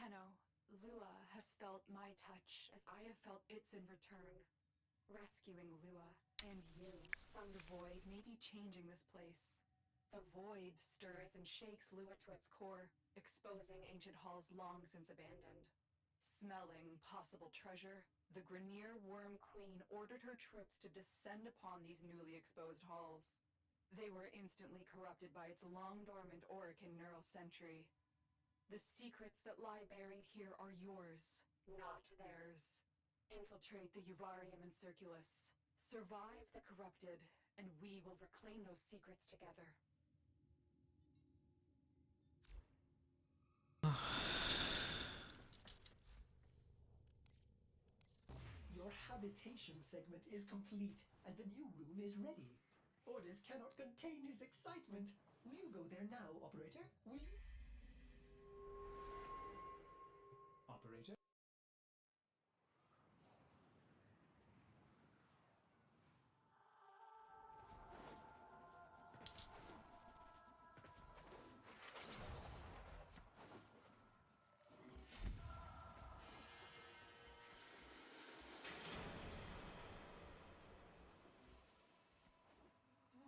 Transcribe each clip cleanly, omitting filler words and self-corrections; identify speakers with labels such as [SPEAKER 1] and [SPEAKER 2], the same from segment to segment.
[SPEAKER 1] Tenno, Lua has felt my touch as I have felt its in return. Rescuing Lua and you from the void may be changing this place. The void stirs and shakes Lua to its core, exposing ancient halls long since abandoned. Smelling possible treasure, the Grineer Worm Queen ordered her troops to descend upon these newly exposed halls. They were instantly corrupted by its long-dormant Orican neural sentry. The secrets that lie buried here are yours, not theirs. Infiltrate the Uvarium and Circulus. Survive the corrupted, and we will reclaim those secrets together.
[SPEAKER 2] Your habitation segment is complete, and the new room is ready. Orders cannot contain his excitement. Will you go there now, operator? Will you? Operator?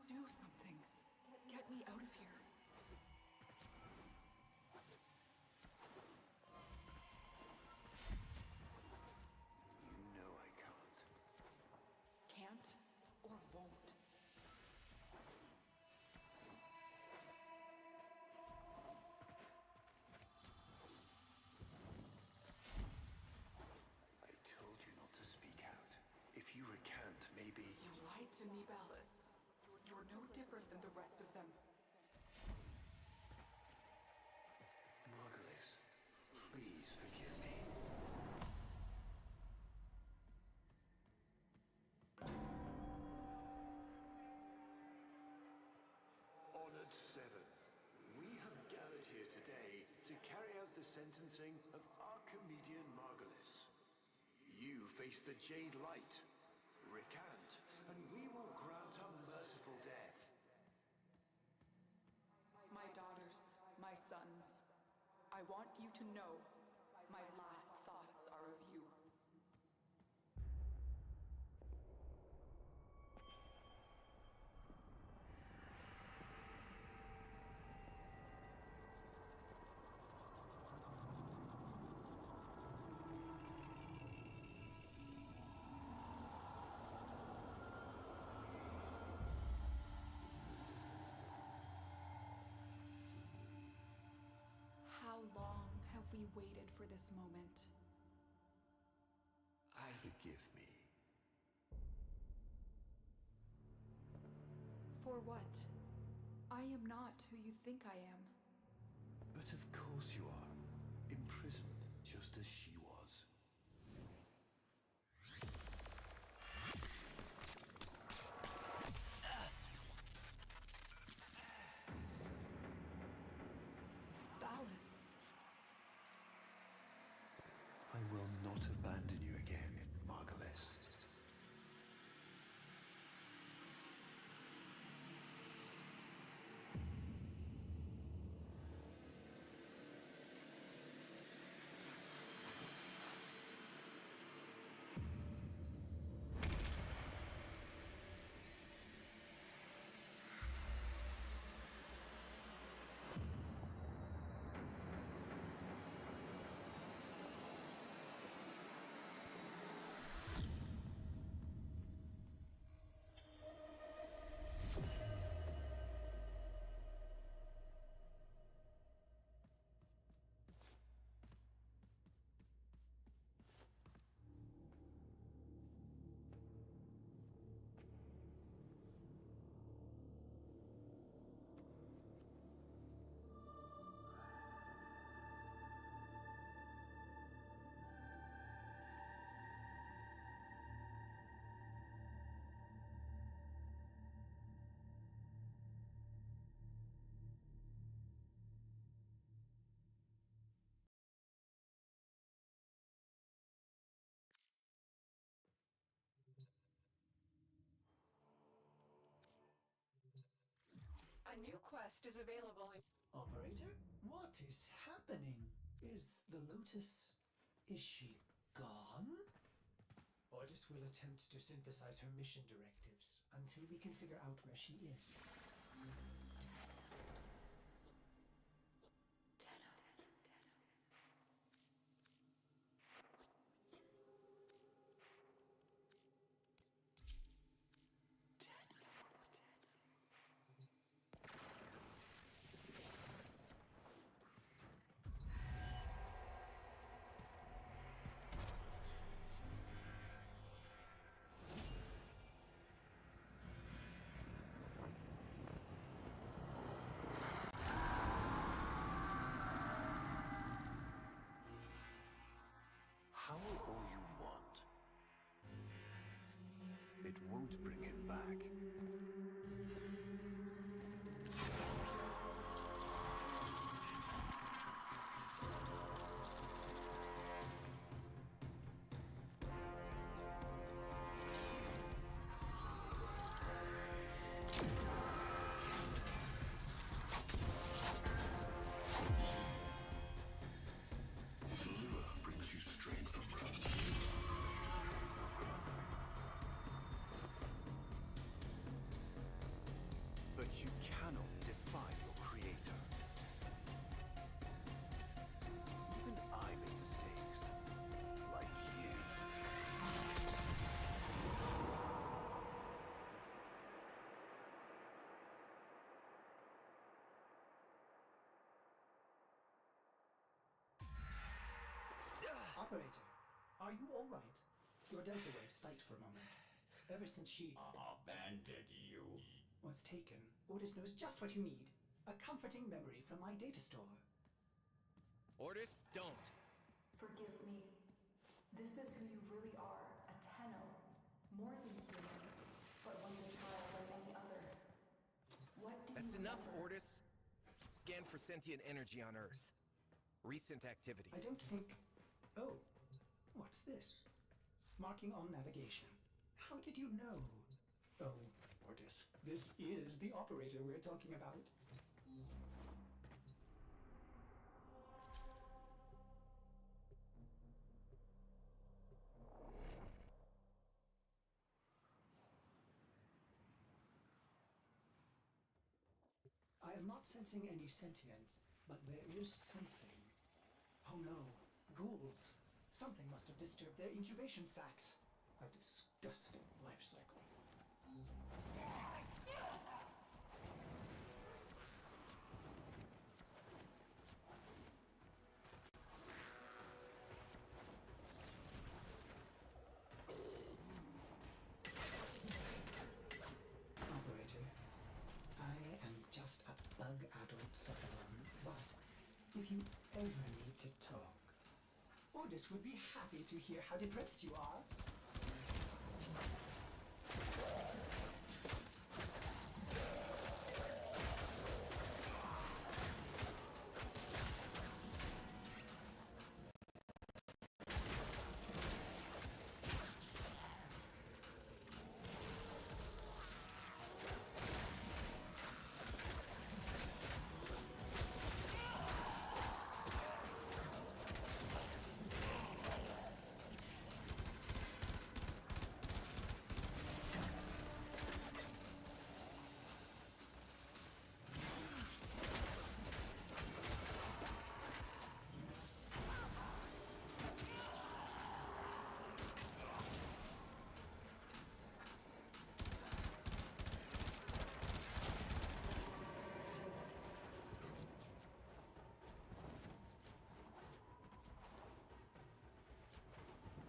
[SPEAKER 1] Do something. Get me out of here.
[SPEAKER 3] You know I can't.
[SPEAKER 1] Can't or won't.
[SPEAKER 3] I told you not to speak out. If you recant, maybe...
[SPEAKER 1] You lied to me, Ballas. You're no different than the rest of them.
[SPEAKER 3] Margulis, please forgive me. Honored Seven, we have gathered here today to carry out the sentencing of Archimedian Margulis. You face the Jade Light. Recant, and we will grant a merciful death.
[SPEAKER 1] My daughters, my sons, I want you to know my last thoughts are of you. How long have we waited for this moment?
[SPEAKER 3] Forgive me.
[SPEAKER 1] For what? I am not who you think I am.
[SPEAKER 3] But of course you are. Imprisoned, just as she was.
[SPEAKER 1] Ballas.
[SPEAKER 3] I will not abandon you again, Margulis.
[SPEAKER 1] A new quest is available in...
[SPEAKER 2] Operator? What is happening? Is the Lotus... is she gone? Ordis will attempt to synthesize her mission directives until we can figure out where she is.
[SPEAKER 3] Howl all you want. It won't bring him back. Brings you strength from but you cannot defy your creator. Even I make mistakes, like you.
[SPEAKER 2] Operator, are you all right? Your delta wave spiked for a moment. Ever since she
[SPEAKER 4] Abandoned you.
[SPEAKER 2] was taken, Ordis knows just what you need. A comforting memory from my data store.
[SPEAKER 5] Ordis, don't!
[SPEAKER 1] Forgive me. This is who you really are, a Tenno. More than human, but once a child like any other. What do
[SPEAKER 5] That's
[SPEAKER 1] you
[SPEAKER 5] enough,
[SPEAKER 1] remember?
[SPEAKER 5] Ordis. Scan for sentient energy on Earth. Recent activity.
[SPEAKER 2] I don't think... Oh, what's this? Marking on navigation. How did you know? Oh, Ordis, this is the operator we're talking about. I am not sensing any sentience, but there is something. Oh no, ghouls. Something must have disturbed their incubation sacs. A disgusting life cycle. Operator, I am just a bug-addled Cephalon, but if you ever need to talk, Ordis would be happy to hear how depressed you are.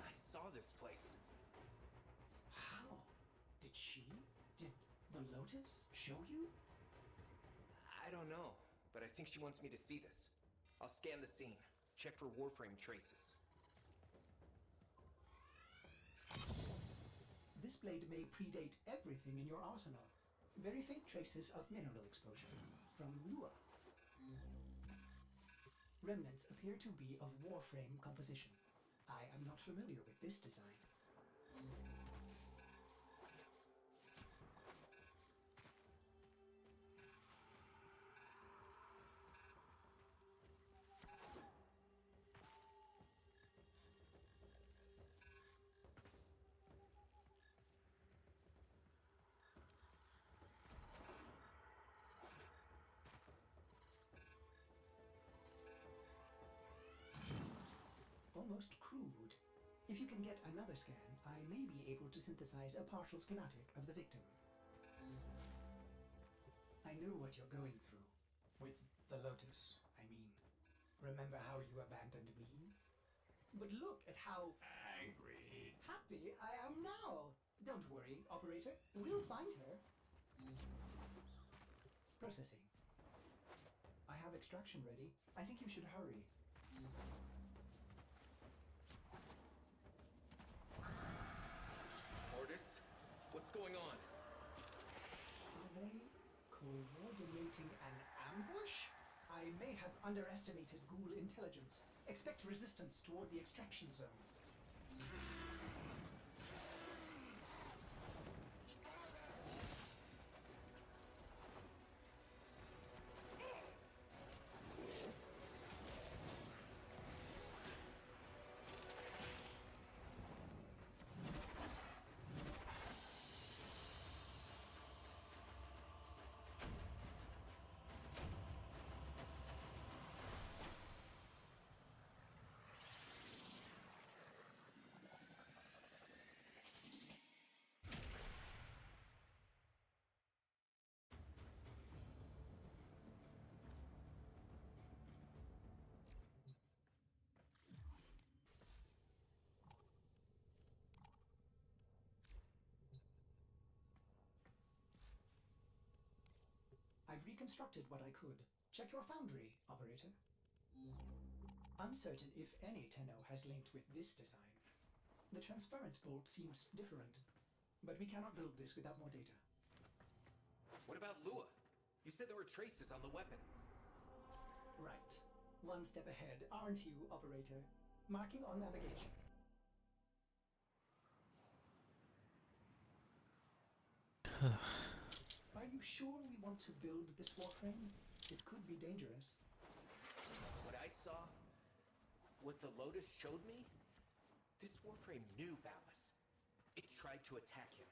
[SPEAKER 5] I saw this place.
[SPEAKER 2] How? Did the Lotus show you?
[SPEAKER 5] I don't know, but I think she wants me to see this. I'll scan the scene, check for Warframe traces.
[SPEAKER 2] This blade may predate everything in your arsenal. Very faint traces of mineral exposure from Lua. Remnants appear to be of Warframe composition. I am not familiar with this design. almost crude. If you can get another scan, I may be able to synthesize a partial schematic of the victim. I know what you're going through. With the Lotus, I mean. Remember how you abandoned me? But look at how
[SPEAKER 4] Angry.
[SPEAKER 2] happy I am now! Don't worry, operator. We'll find her. Processing. I have extraction ready. I think you should hurry.
[SPEAKER 5] Mortis, what's going on?
[SPEAKER 2] Are they coordinating an ambush? I may have underestimated ghoul intelligence. Expect resistance toward the extraction zone. I've reconstructed what I could. Check your foundry, operator. Uncertain if any Tenno has linked with this design. The transference bolt seems different, but we cannot build this without more data.
[SPEAKER 5] What about Lua? You said there were traces on the weapon.
[SPEAKER 2] Right. One step ahead, aren't you, operator? Marking on navigation. Are you sure we want to build this warframe? It could be dangerous.
[SPEAKER 5] What I saw, what the Lotus showed me, this warframe knew Ballas. It tried to attack him.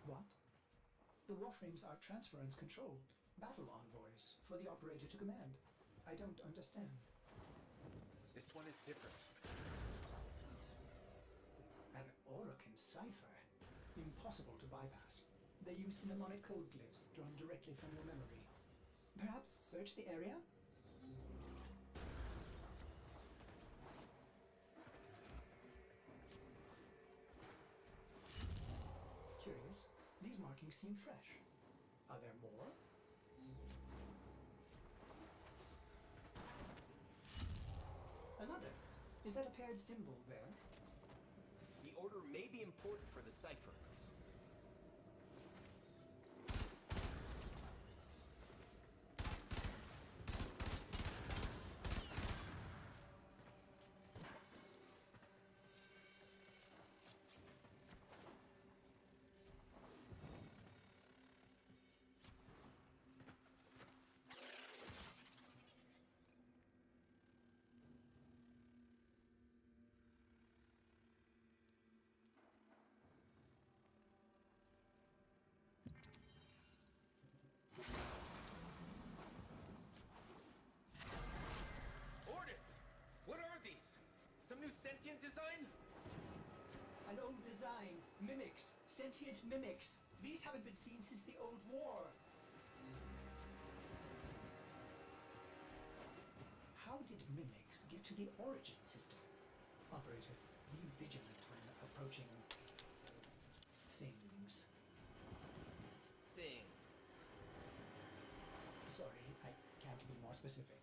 [SPEAKER 2] What? The warframes are transference controlled, battle envoys for the operator to command. I don't understand.
[SPEAKER 5] This one is different.
[SPEAKER 2] An Orokin cipher? Impossible to bypass. They use mnemonic code glyphs drawn directly from your memory. Perhaps search the area? Curious. These markings seem fresh. Are there more? Another. Is that a paired symbol there?
[SPEAKER 5] The order may be important for the cipher. Some new sentient design?
[SPEAKER 2] An old design. Mimics. Sentient mimics. These haven't been seen since the old war. How did mimics get to the origin system? Operator, be vigilant when approaching things.
[SPEAKER 5] Things.
[SPEAKER 2] Sorry, I can't be more specific.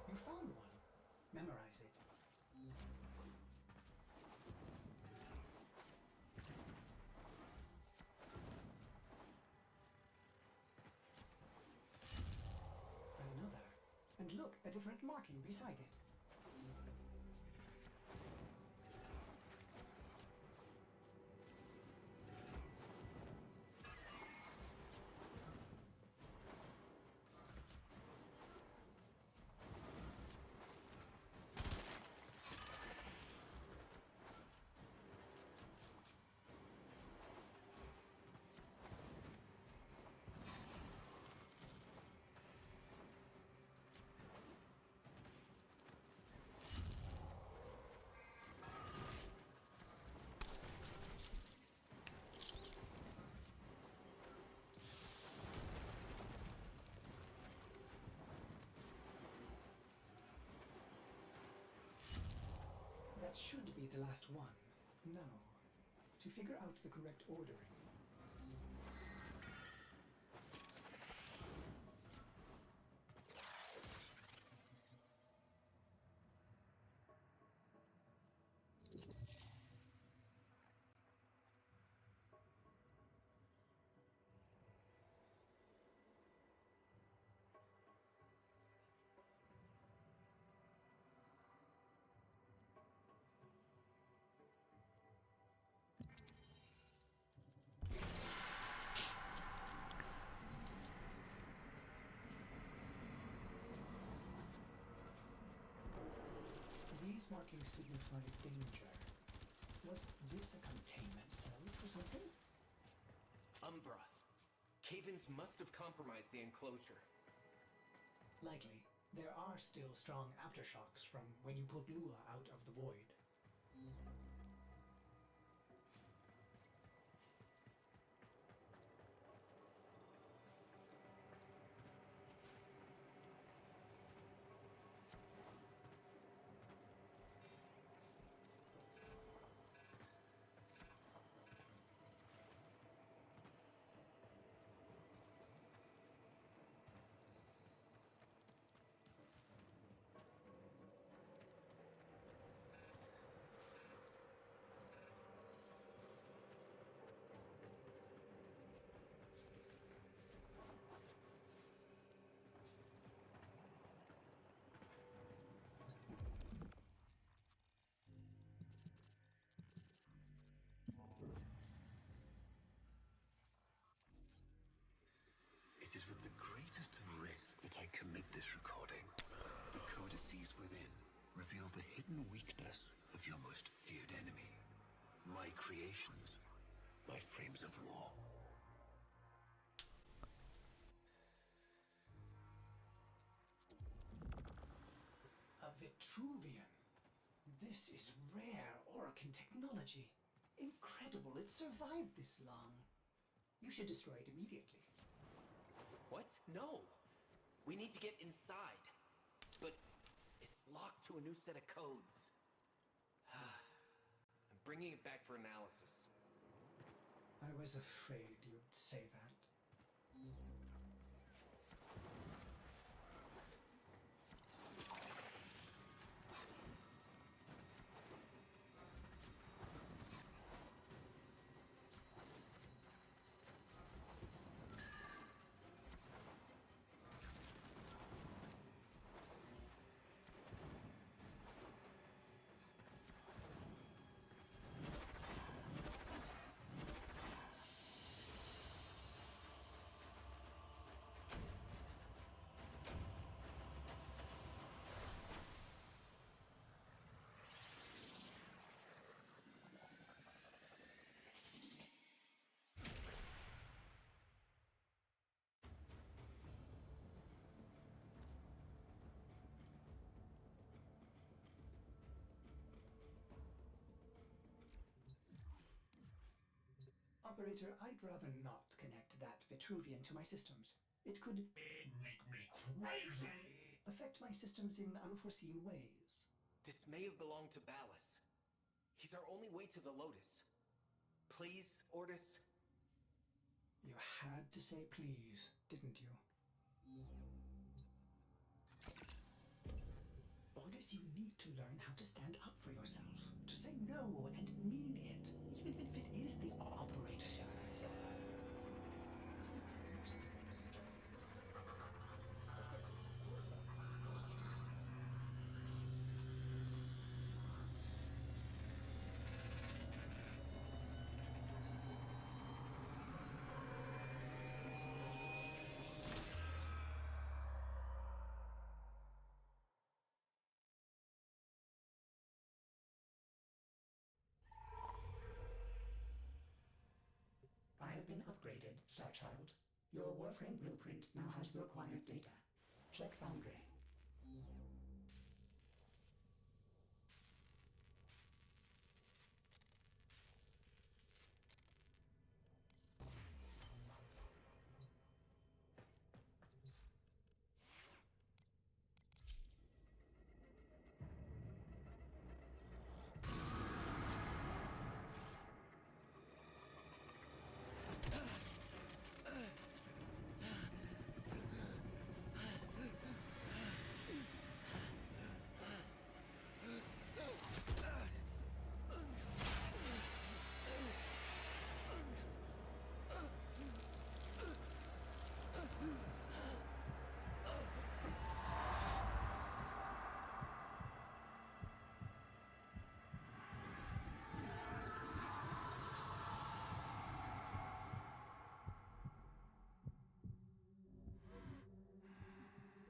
[SPEAKER 2] You found one. Memorize it. Another. And look, a different marking beside it. That should be the last one. Now, to figure out the correct ordering. These markings signify danger. Was this a containment cell for something?
[SPEAKER 5] Umbra. Cave-ins must have compromised the enclosure.
[SPEAKER 2] Likely. There are still strong aftershocks from when you pulled Lua out of the void.
[SPEAKER 3] It is with the greatest of risk that I commit this recording. The codices within reveal the hidden weakness of your most feared enemy. My creations, my frames of war.
[SPEAKER 2] A Vitruvian. This is rare Orokin technology. Incredible it survived this long. You should destroy it immediately.
[SPEAKER 5] What? No! We need to get inside. But it's locked to a new set of codes. I'm bringing it back for analysis.
[SPEAKER 2] I was afraid you'd say that. Operator, I'd rather not connect that Vitruvian to my systems. It could
[SPEAKER 4] Make me crazy!
[SPEAKER 2] affect my systems in unforeseen ways.
[SPEAKER 5] This may have belonged to Ballas. He's our only way to the Lotus. Please, Ortis?
[SPEAKER 2] You had to say please, didn't you? Ordis, you need to learn how to stand up for yourself. To say no and mean it, even if it is the operator. I have been upgraded, Star Child. Your Warframe blueprint now has the required data. Check Foundry.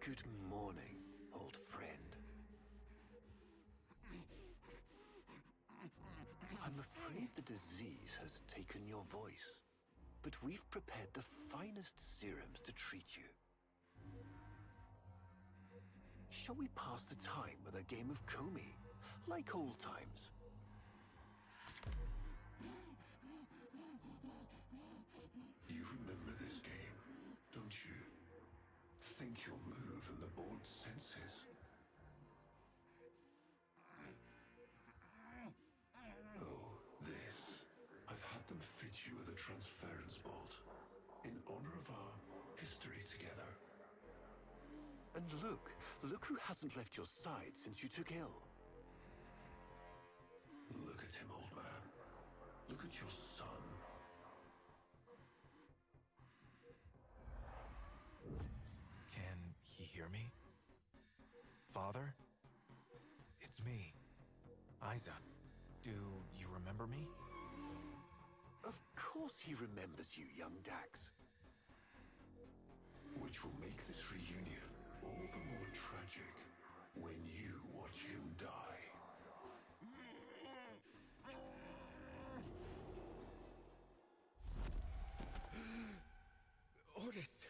[SPEAKER 3] Good morning, old friend. I'm afraid the disease has taken your voice, but we've prepared the finest serums to treat you. Shall we pass the time with a game of Komi, like old times?
[SPEAKER 4] You remember this game, don't you? Think you'll move in the board's senses. Oh, this. I've had them fit you with a transference bolt, in honor of our history together.
[SPEAKER 3] And look who hasn't left your side since you took ill.
[SPEAKER 4] Look at him, old man. Look at your son.
[SPEAKER 6] Can he hear me? Father? It's me, Isa. Do you remember me?
[SPEAKER 3] Of course he remembers you, young Dax.
[SPEAKER 4] Which will make this reunion all the more tragic when you watch him die.
[SPEAKER 5] Ordis!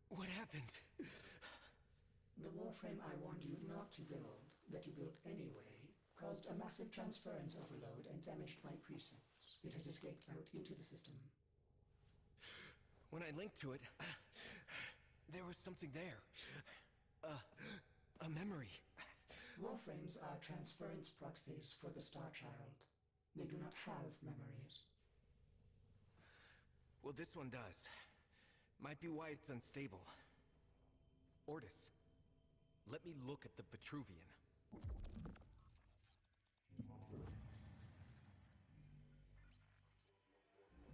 [SPEAKER 5] What happened?
[SPEAKER 2] The warframe I warned you not to build, that you built anyway, caused a massive transference overload and damaged my precepts. It has escaped out into the system.
[SPEAKER 5] When I linked to it, there was something there. A memory.
[SPEAKER 2] Warframes are transference proxies for the Star Child. They do not have memories.
[SPEAKER 5] Well, this one does. Might be why it's unstable. Ordis, let me look at the Vitruvian.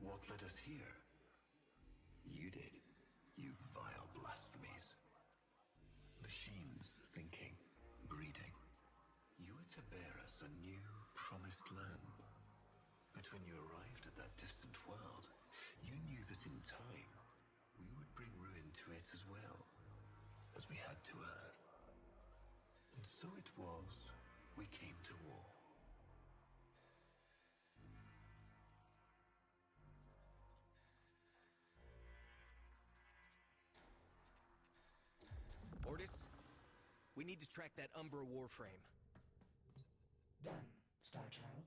[SPEAKER 3] What led us here? You did, you vile blasphemies. Machines thinking, breeding. You were to bear us a new, promised land. But when you arrived at that distant world, you knew that in time, we would bring ruin to it as well, as we had to Earth. And so it was, we came to war.
[SPEAKER 5] Ordis, we need to track that Umbra warframe.
[SPEAKER 2] Done, Star Child.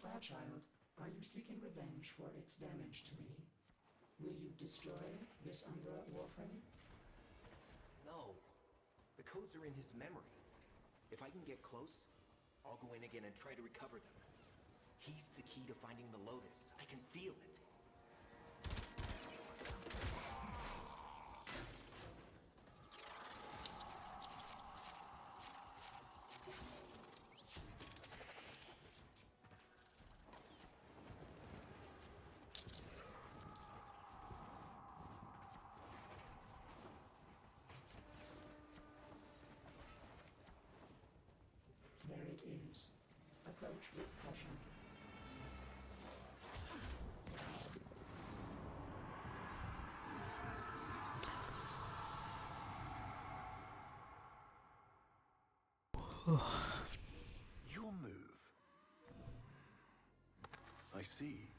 [SPEAKER 2] Star Child, are you seeking revenge for its damage to me? Will you destroy this Umbra warframe?
[SPEAKER 5] No. The codes are in his memory. If I can get close, I'll go in again and try to recover them. He's the key to finding the Lotus. I can feel it.
[SPEAKER 2] There it is. Approach with caution.
[SPEAKER 3] Your move. I see.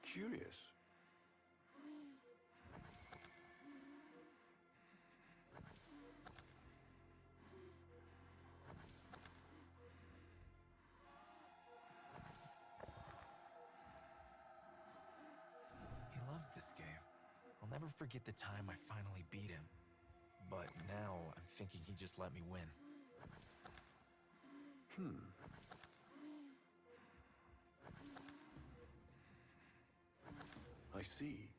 [SPEAKER 3] Curious.
[SPEAKER 6] He loves this game. I'll never forget the time I finally beat him. But now I'm thinking he just let me win.
[SPEAKER 3] I see.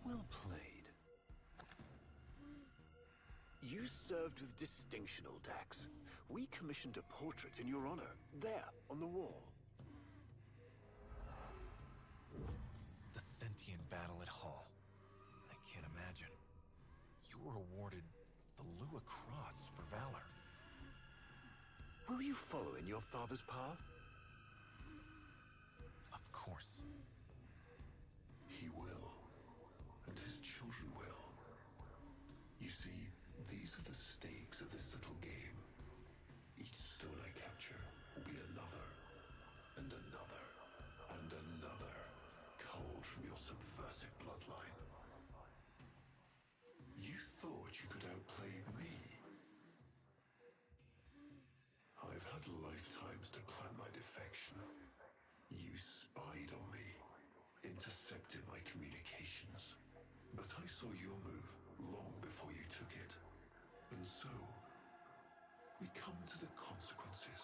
[SPEAKER 3] Well played. You served with distinction, old Dax. We commissioned a portrait in your honor, there, on the wall.
[SPEAKER 6] The sentient battle at Hull. I can't imagine. You were awarded the Lua Cross for valor.
[SPEAKER 3] Will you follow in your father's path?
[SPEAKER 6] Of course.
[SPEAKER 4] He will. And his children will. You see, these are the stakes of this little game. Each stone I capture will be another, and another, and another, culled from your subversive bloodline. You thought you could outplay me? I've had lifetimes to plan my defection. You spied on me, intercepted my communications. But I saw your move long before you took it. And so, we come to the consequences.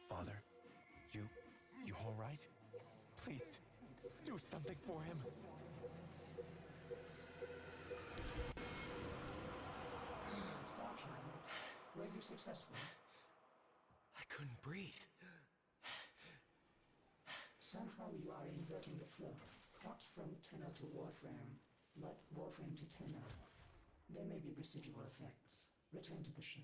[SPEAKER 6] Father, you all right? Please, do something for him.
[SPEAKER 2] Starchild, were you successful?
[SPEAKER 5] I couldn't breathe.
[SPEAKER 2] Somehow you are inverting the flow. Not from tenor to warframe, but warframe to tenor. There may be residual effects. Return to the ship.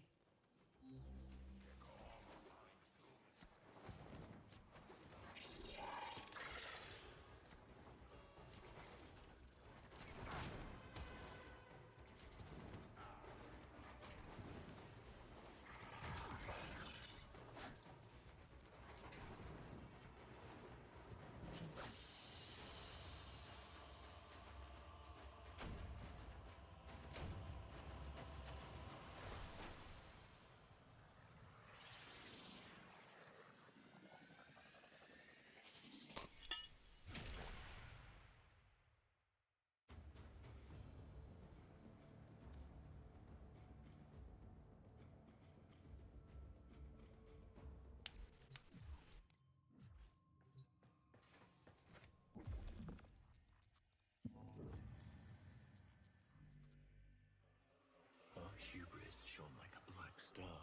[SPEAKER 3] Our hubris shone like a black star.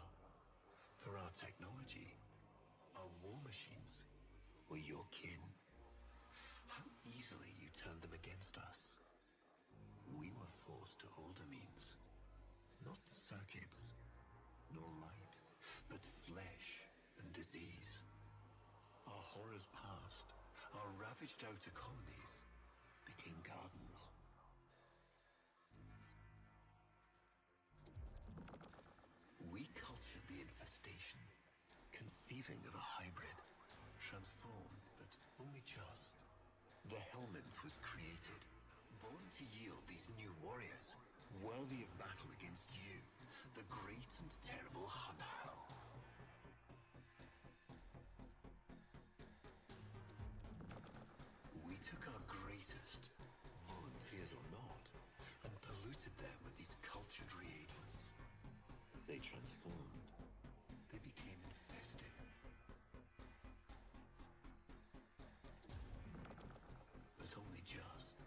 [SPEAKER 3] For our technology, our war machines were your kin. How easily you turned them against us. We were forced to older means. Not circuits, nor light, but flesh and disease. Our horrors passed. Our ravaged outer colonies became gardens. We cultured the infestation, conceiving of a hybrid, transformed, but only just. The Helminth was created, born to yield these new warriors, worthy of battle against you, the great and terrible Hun Ho. We took our greatest, volunteers or not, and polluted them with these cultured reagents. They transformed. They became infested. But only just.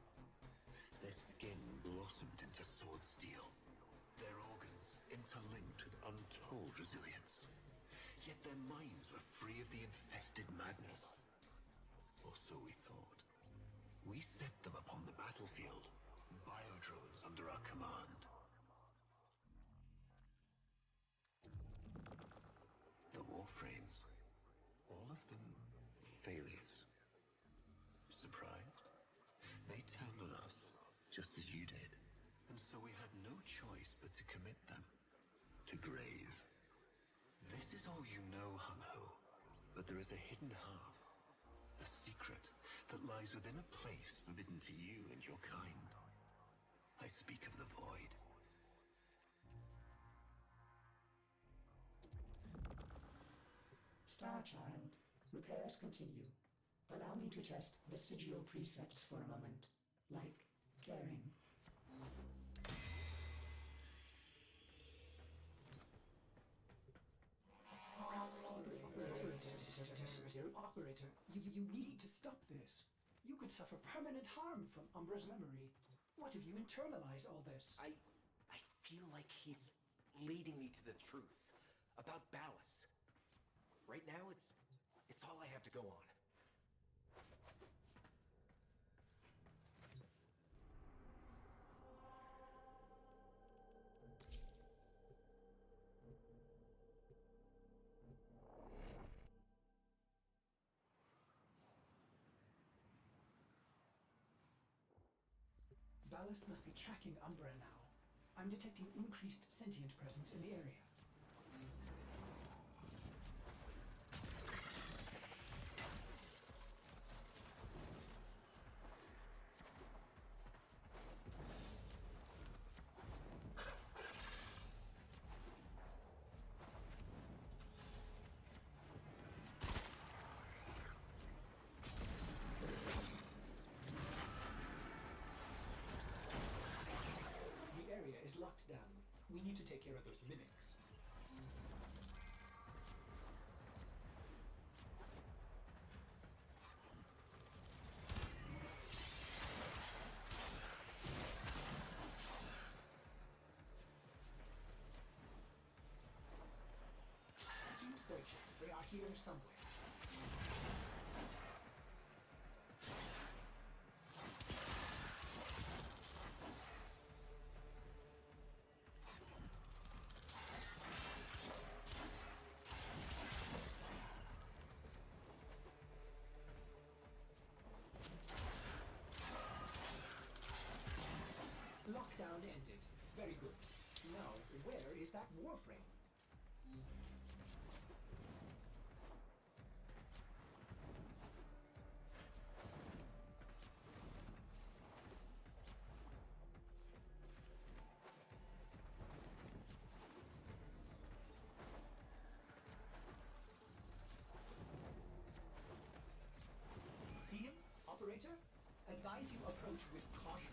[SPEAKER 3] Their skin blossomed into sword steel. Their organs interlinked with untold resilience. Yet their minds were free of the infested madness. Or so we thought. We set them upon the battlefield, biodrones under our command. The warframes, all of them failures. Surprised? They turned on us, just as you did. And so we had no choice but to commit them to grave. This is all you know, Hun Ho, but there is a hidden half, a secret that lies within a place forbidden to you and your kind. I speak of the void.
[SPEAKER 2] Starchild, repairs continue. Allow me to test vestigial precepts for a moment, like caring. Operator, you need to stop this. You could suffer permanent harm from Umbra's memory. What if you internalize all this?
[SPEAKER 5] I feel like he's leading me to the truth about Ballas. Right now, it's all I have to go on.
[SPEAKER 2] Ballas must be tracking Umbra now. I'm detecting increased sentient presence in the area. Is locked down. We need to take care of those mimics. Keep searching. They are here somewhere. Lockdown ended. Very good. Now, where is that warframe? See him, operator? Advise you approach with caution.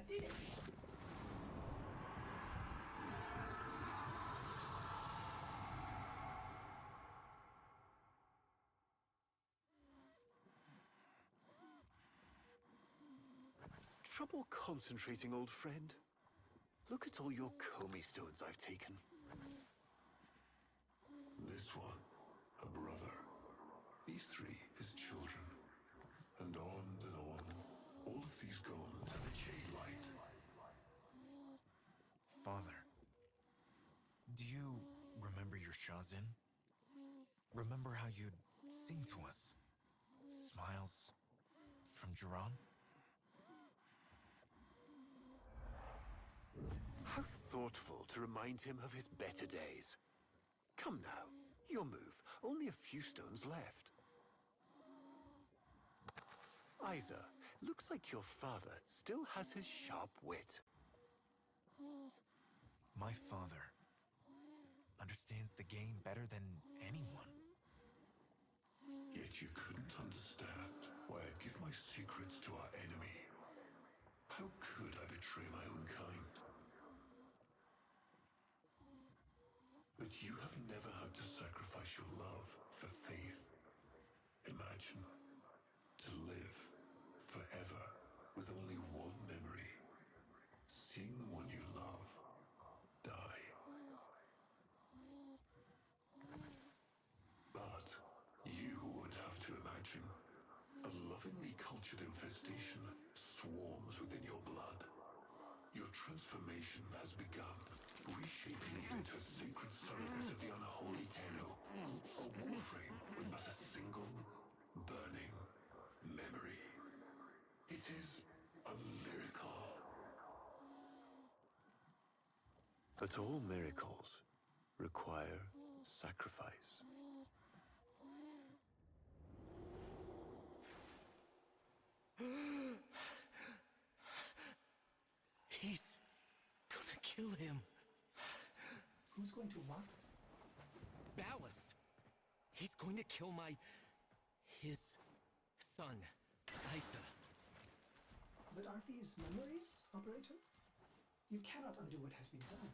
[SPEAKER 1] did it!
[SPEAKER 3] Trouble concentrating, old friend? Look at all your Comey stones I've taken.
[SPEAKER 4] This one, a brother. These three, his children. And on and on. All of these go to the Jade Light.
[SPEAKER 6] Father, do you remember your Shazin? Remember how you'd sing to us? Smiles from Jiran?
[SPEAKER 3] How thoughtful to remind him of his better days. Come now, your move. Only a few stones left. Isa, looks like your father still has his sharp wit.
[SPEAKER 6] My father understands the game better than anyone.
[SPEAKER 4] Yet you couldn't understand why I give my secrets to our enemy. How could I betray my own kind? But you have never had to sacrifice your love for faith. Imagine to live forever with only one memory. Seeing the one you love die. But you would have to imagine a lovingly cultured infestation swarms within your blood. Your transformation has begun, reshaping you into a sacred surrogate of the unholy Tenno. A warframe with but a single, burning memory. It is a miracle.
[SPEAKER 3] But all miracles require sacrifice.
[SPEAKER 5] He's gonna kill him.
[SPEAKER 2] Who's going to what?
[SPEAKER 5] Ballas. He's going to kill his son, Isa.
[SPEAKER 2] But aren't these memories, Operator? You cannot undo what has been done.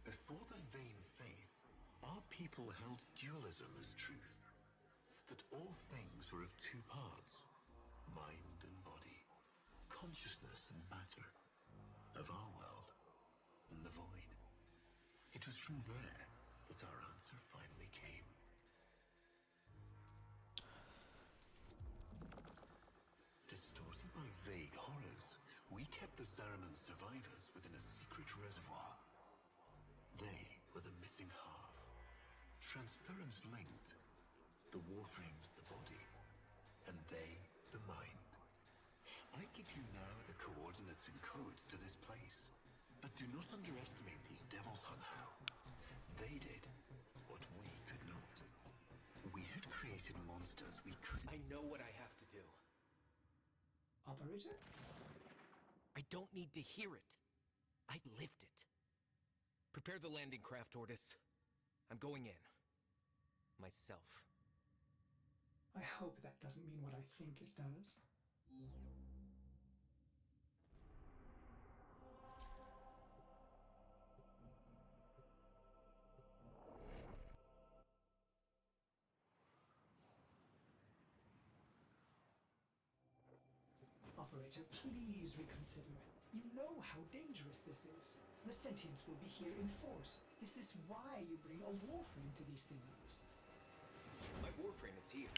[SPEAKER 4] Before the vain faith, our people held dualism as truth. That all things were of two parts, mind and body, consciousness and matter, of our world and the void. It was from there that our answer finally came. Distorted by vague horrors, we kept the Zariman survivors within a secret reservoir. They were the missing half. Transference linked. The warframe's the body, and they the mind. I give you now the coordinates and codes to this place, but do not underestimate these devils, Hunhao. They did what we could not. We had created monsters we could...
[SPEAKER 5] I know what I have to do.
[SPEAKER 2] Operator?
[SPEAKER 5] I don't need to hear it. I lived it. Prepare the landing craft, Ordis. I'm going in. Myself.
[SPEAKER 2] I hope that doesn't mean what I think it does. Operator, please reconsider. You know how dangerous this is. The sentience will be here in force. This is why you bring a warframe to these things.
[SPEAKER 5] My warframe is here.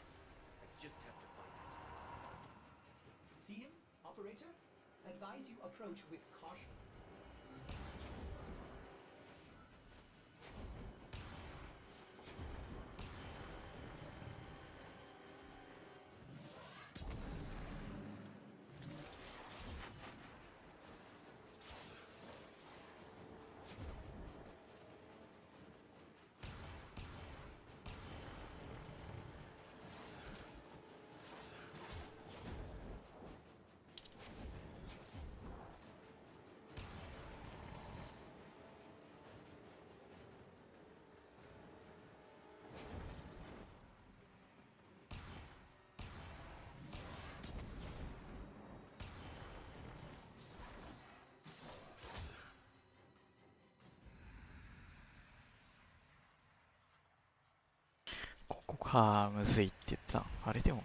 [SPEAKER 5] I just have to find it.
[SPEAKER 2] See him, Operator? Advise you approach with caution.
[SPEAKER 7] ここか、むずいって言ってた。あれでも。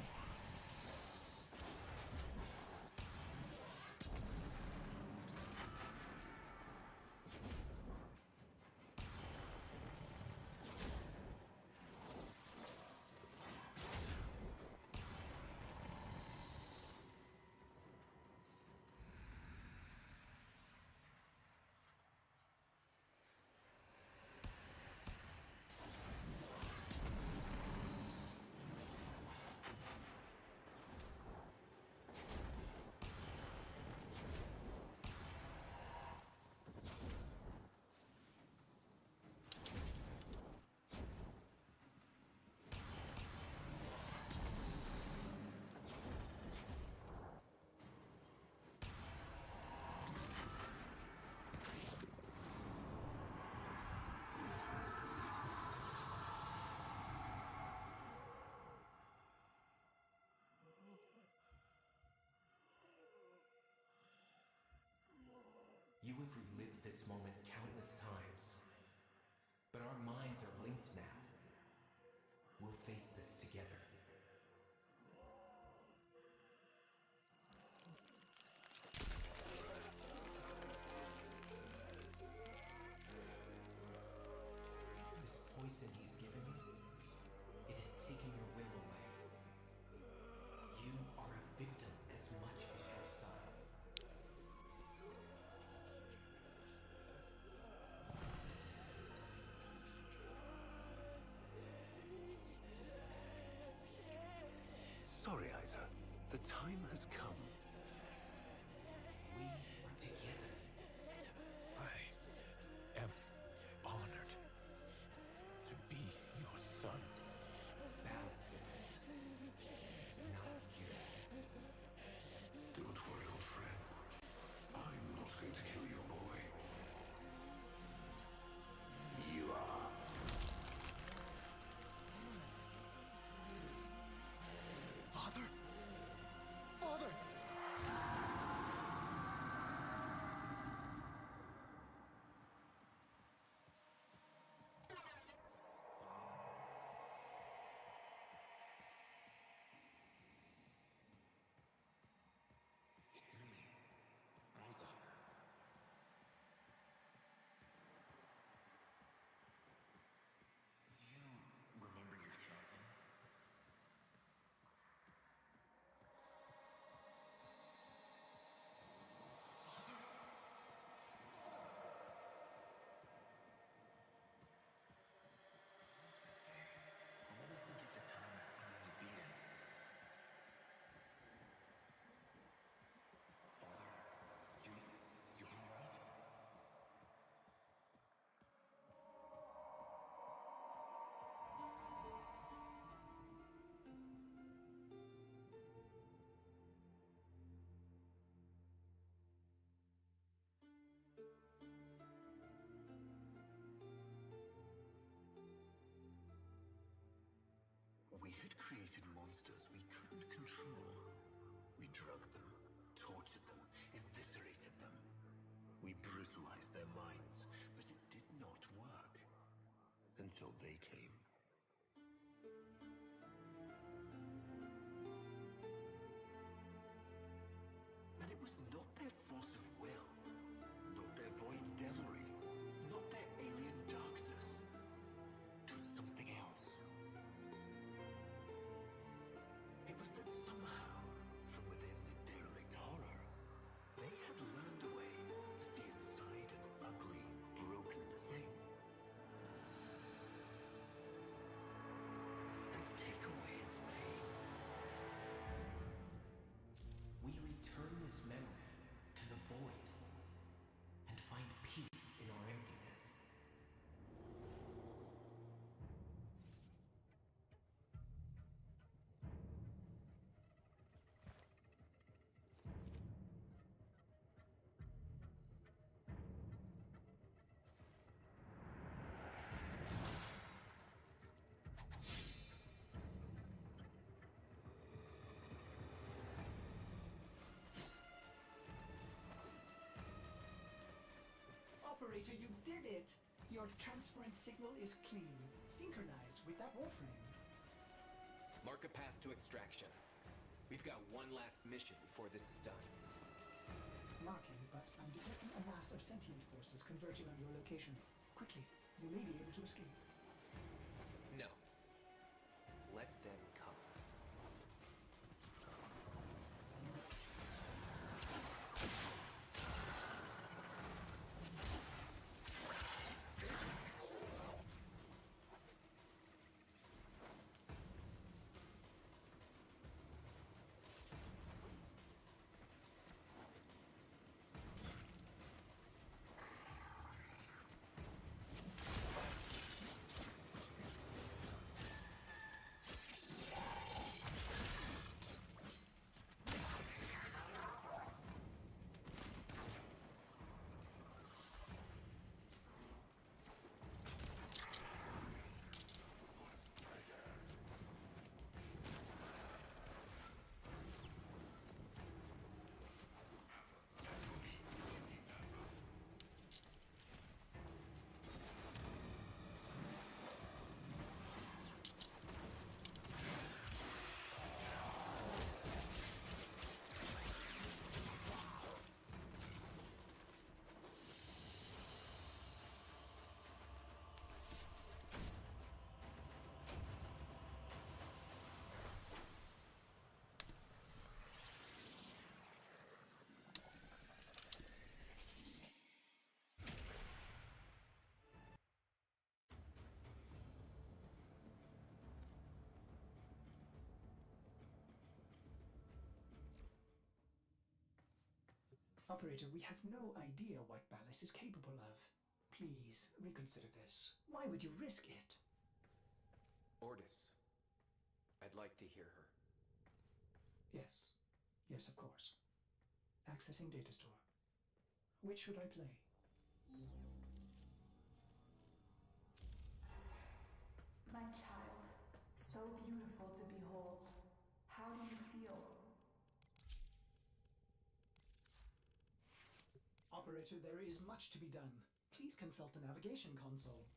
[SPEAKER 5] You have relived this moment countless times, but our minds are linked now. We'll face this together. This poison he's given you, it has taken your will away. You are a victim as much as your son.
[SPEAKER 3] Sorry, Isa. The time has come.
[SPEAKER 5] We are together.
[SPEAKER 6] I am honored to be your son.
[SPEAKER 5] Ballast in this. Not you.
[SPEAKER 4] Don't worry, old friend. I'm not going to kill your boy.
[SPEAKER 3] You are.
[SPEAKER 6] Father? Father! It's me, Raisa. Do you remember your shotgun? I'll never forget the time I finally beat him. Father, you alright?
[SPEAKER 4] We had created monsters we couldn't control. We drugged them, tortured them, eviscerated them. We brutalized their minds, but it did not work. Until they came. their force of will, not their void devilry, not their alien darkness. It was something else. It was that somehow, from within the derelict horror, they had learned a way to see inside an ugly, broken thing. And take away its pain.
[SPEAKER 5] We return this memory to the void and find peace in our emptiness.
[SPEAKER 2] Operator, you did it! Your transference signal is clean, synchronized with that warframe.
[SPEAKER 5] Mark a path to extraction. We've got one last mission before this is done.
[SPEAKER 2] Marking, but I'm detecting a mass of sentient forces converging on your location. Quickly, you may be able to escape.
[SPEAKER 5] No. Let them come.
[SPEAKER 2] Operator, we have no idea what Ballas is capable of. Please, reconsider this. Why would you risk it?
[SPEAKER 5] Ordis. I'd like to hear her.
[SPEAKER 2] Yes. Yes, of course. Accessing data store. Which should I play?
[SPEAKER 1] My child, so beautiful to behold. How do you feel?
[SPEAKER 2] Operator, there is much to be done. Please consult the navigation console.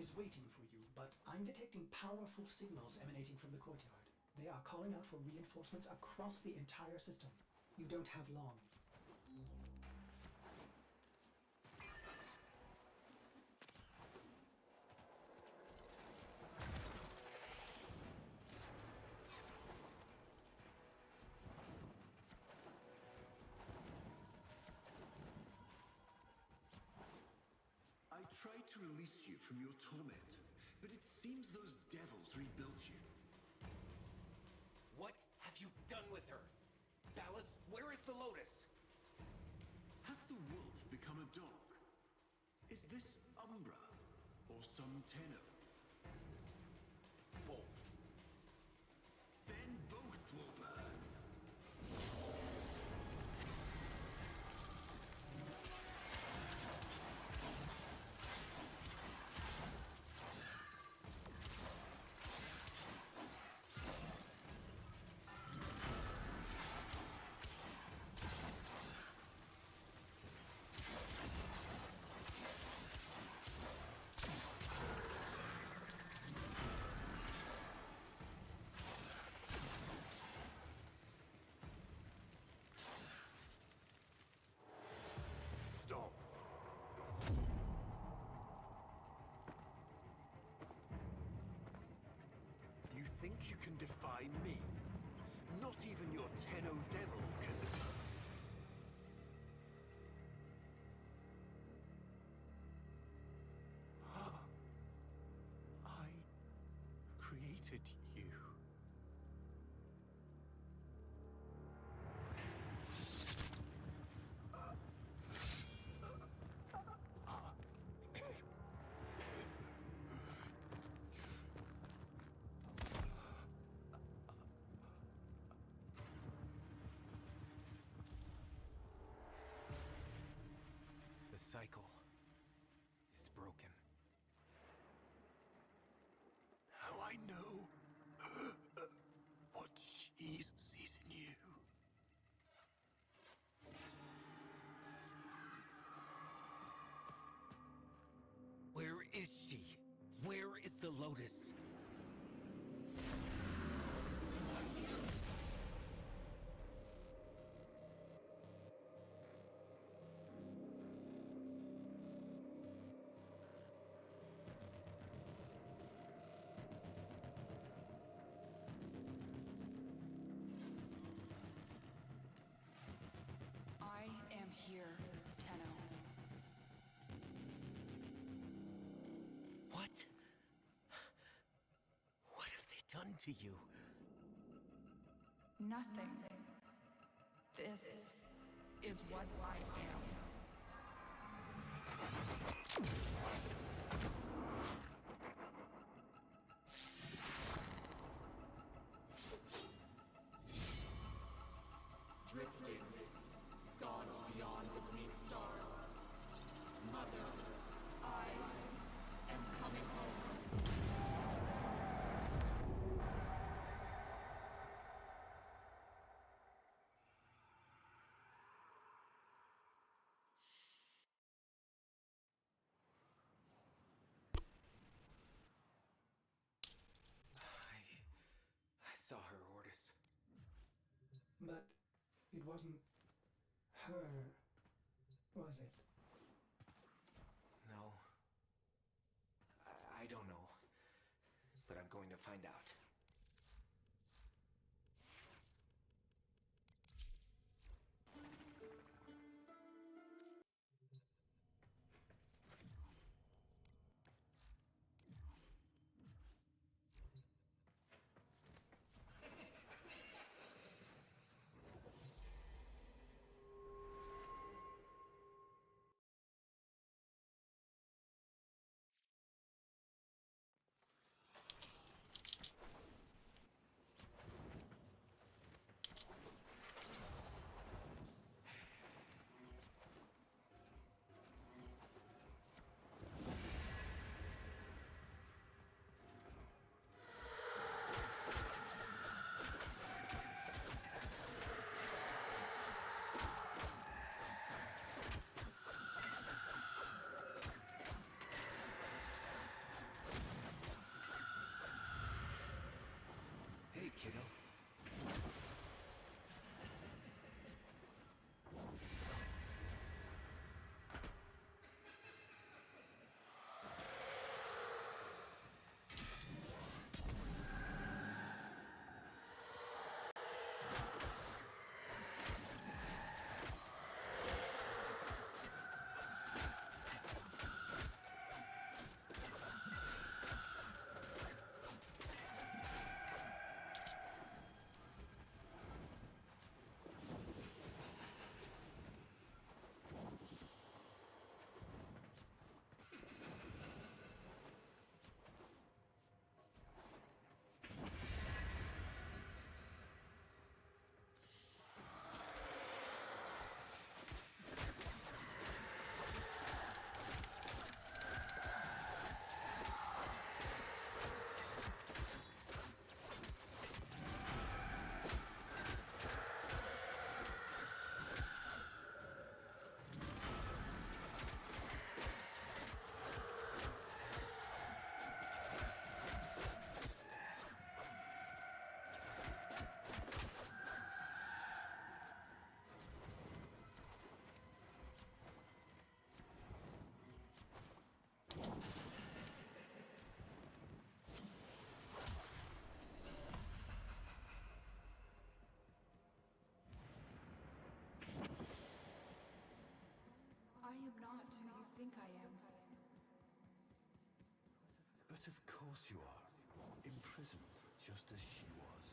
[SPEAKER 2] is waiting for you, but I'm detecting powerful signals emanating from the courtyard. They are calling out for reinforcements across the entire system. You don't have long.
[SPEAKER 3] I tried to release you from your torment, but it seems those devils rebuilt you.
[SPEAKER 5] What have you done with her? Ballas, where is the Lotus?
[SPEAKER 3] Has the wolf become a dog? Is this Umbra or some Tenno?
[SPEAKER 5] Both.
[SPEAKER 3] Then both will burn. Stop. You think you can defy me? Not even your Tenno devil can. I created you.
[SPEAKER 5] The cycle is broken.
[SPEAKER 3] Now I know what she sees in you.
[SPEAKER 5] Where is she? Where is the Lotus?
[SPEAKER 1] I am here, Tenno.
[SPEAKER 5] What? What have they done to you?
[SPEAKER 1] Nothing. This is what I am.
[SPEAKER 8] Drifting, gone beyond the Greek star. Mother, I am coming home.
[SPEAKER 5] I saw her, Ortis.
[SPEAKER 2] But it wasn't her, was it?
[SPEAKER 5] No. I don't know. But I'm going to find out.
[SPEAKER 1] not who you think I am.
[SPEAKER 3] But of course you are. Imprisoned, just as she was.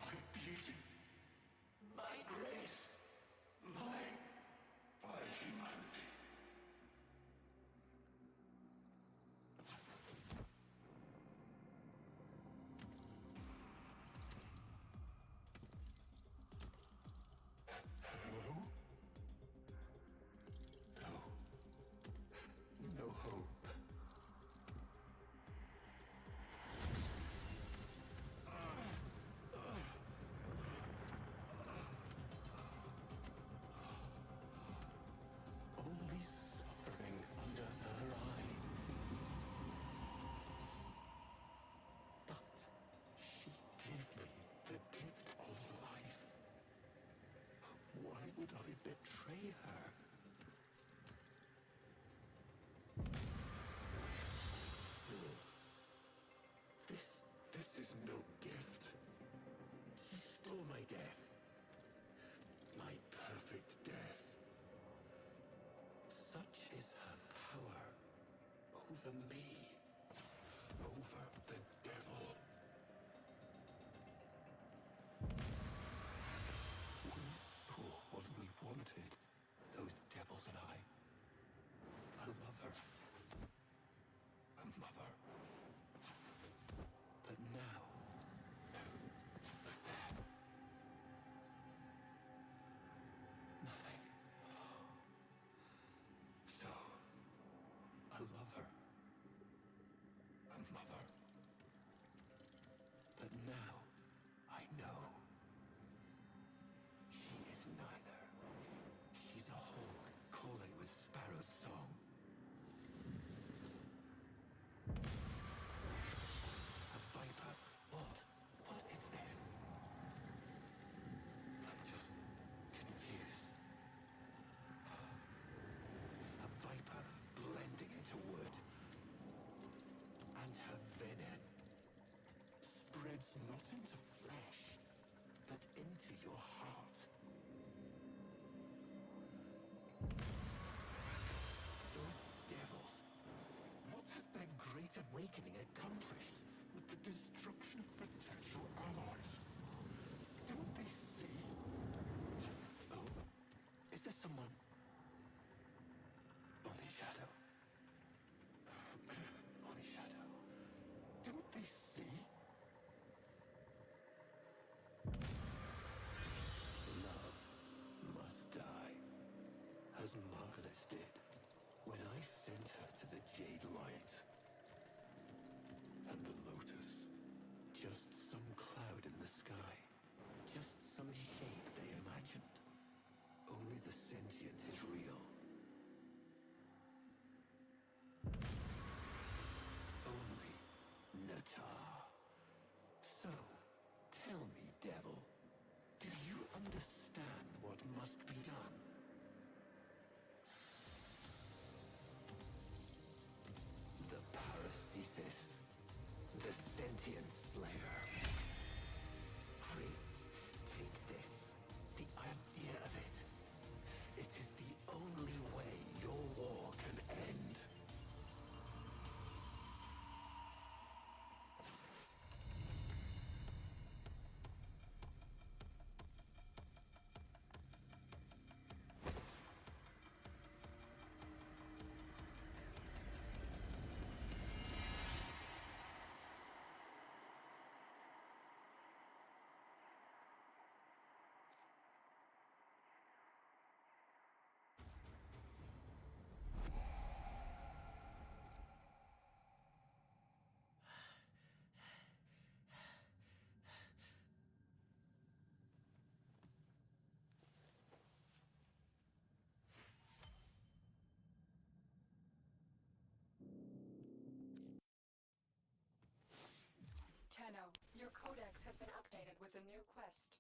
[SPEAKER 4] My beauty, my grace, my humanity. Hello? No hope. Only suffering under her eye. But she gave me the gift of life. Why would I betray her? This is no gift. She stole my death. My perfect death. Such is her power over me, over the devil. We saw what we wanted, those devils and I. A lover, a mother. But now, nothing. So, a lover, a mother. But now, I know. She is neither. She's a hawk calling with sparrow's song. A viper. What is this? I'm just confused. A viper blending into wood. And her venom spreads not into flesh, but into your heart. Those devils. What has their great awakening accomplished with the destruction of potential allies? Don't they see? Oh, is there someone? Only shadow. Only shadow. Don't they see? Love must die, as Margulis did when I sent her to the Jade Light. And the Lotus, just some cloud in the sky, just some shape they imagined. Only the sentient is real. Only Natar. So, tell me, devil, do you understand what must be done? The Paracesis, the sentient slayer. Hurry, take this, the idea of it. It is the only way your war can end.
[SPEAKER 1] Tenno, your codex has been updated with a new quest.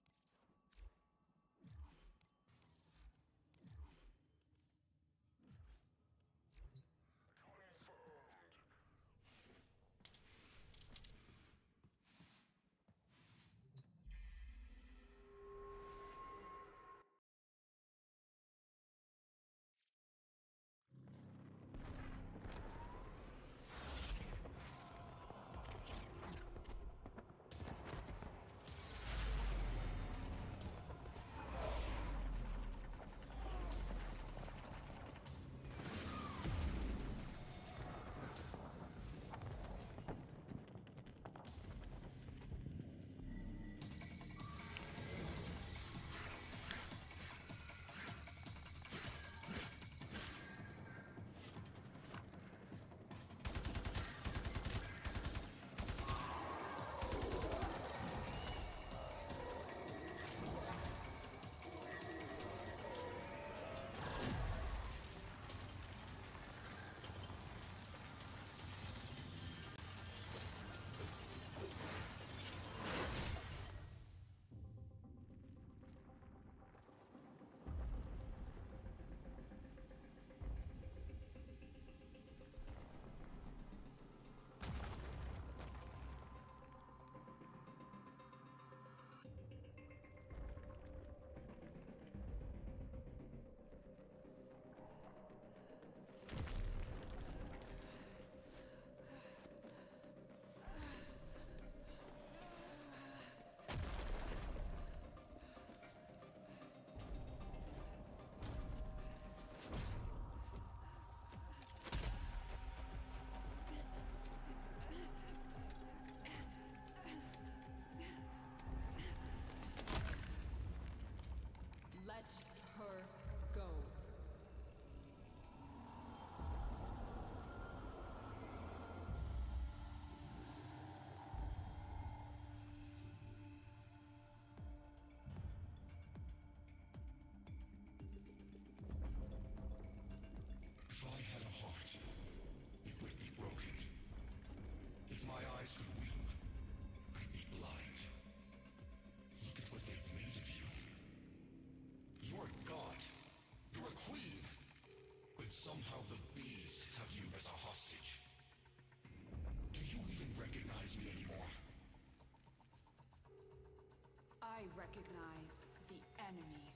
[SPEAKER 1] recognize the enemy.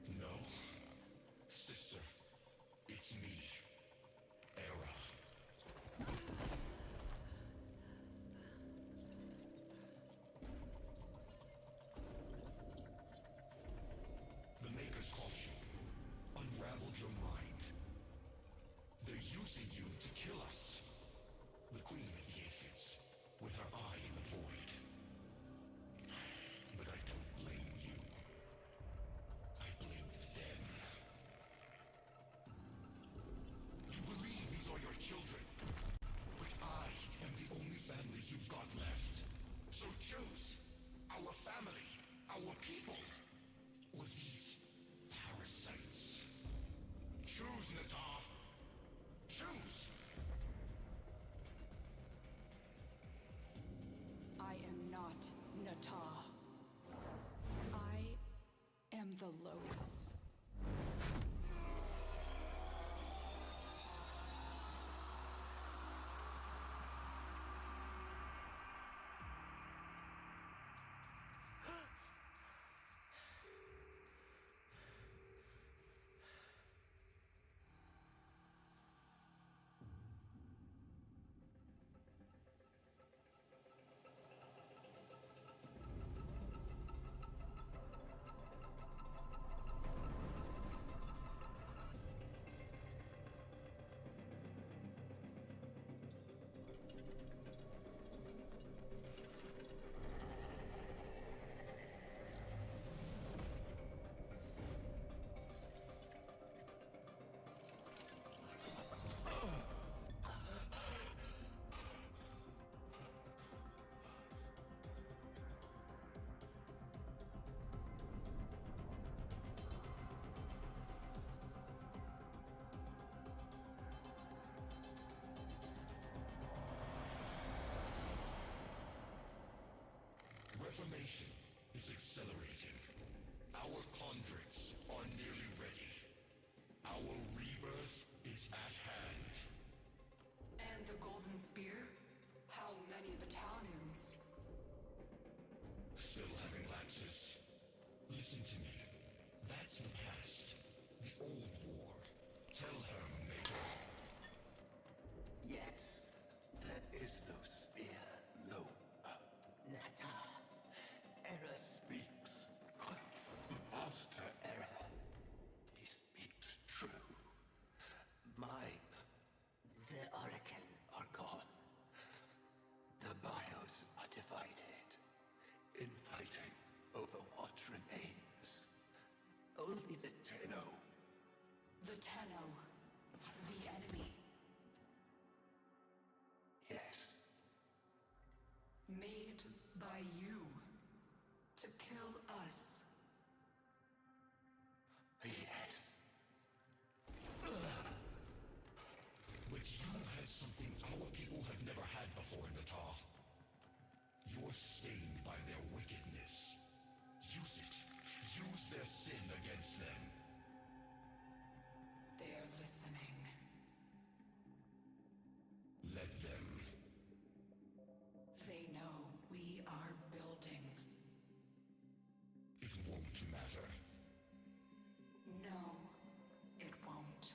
[SPEAKER 4] No. Sister, it's me. Era. The Makers caught you. Unraveled your mind. They're using you to kill us. The Queen of the Aphids, with her eye in the void. But I don't blame you. I blame them. You believe these are your children, but I am the only family you've got left. So choose our family, our people, or these parasites. Choose, Natar. Choose!
[SPEAKER 1] I am not Natah. I am the Lotus.
[SPEAKER 4] Reformation is accelerating. Our conduits are nearly ready. Our rebirth is at hand.
[SPEAKER 1] And the Golden Spear? How many battalions?
[SPEAKER 4] Still having lapses. Listen to me. That's the past. The old war. Tell her, Maker.
[SPEAKER 3] Yes, there is no spear, no Nata. Error speaks. Master Error. He speaks true. The Oracle are gone. The bios are divided. Infighting over what remains. Only the Tenno.
[SPEAKER 1] The Tenno. The enemy.
[SPEAKER 3] Yes.
[SPEAKER 1] Made by you. To kill us.
[SPEAKER 3] Yes.
[SPEAKER 4] But you have something our people have never had before, Natar. You're stained by their wickedness. Use it. Use their sin against them.
[SPEAKER 1] They're listening.
[SPEAKER 4] Let them.
[SPEAKER 1] They know we are building.
[SPEAKER 4] It won't matter.
[SPEAKER 1] No, it won't.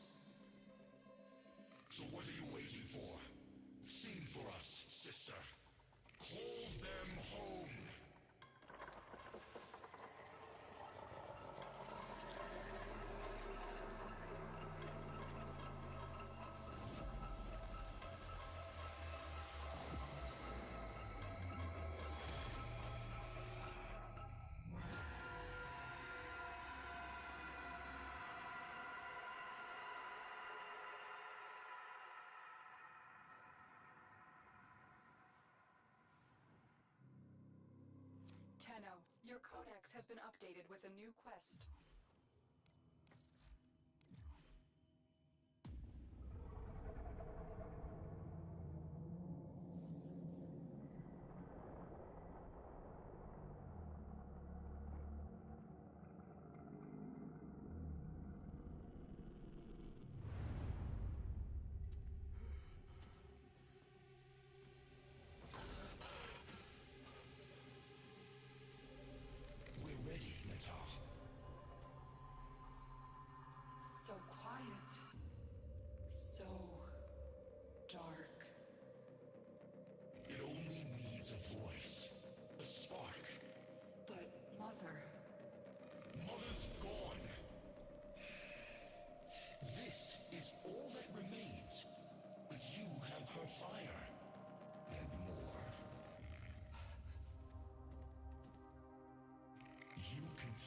[SPEAKER 4] So what are you waiting for? Sing for us, sister. Call them home.
[SPEAKER 1] Tenno, your codex has been updated with a new quest.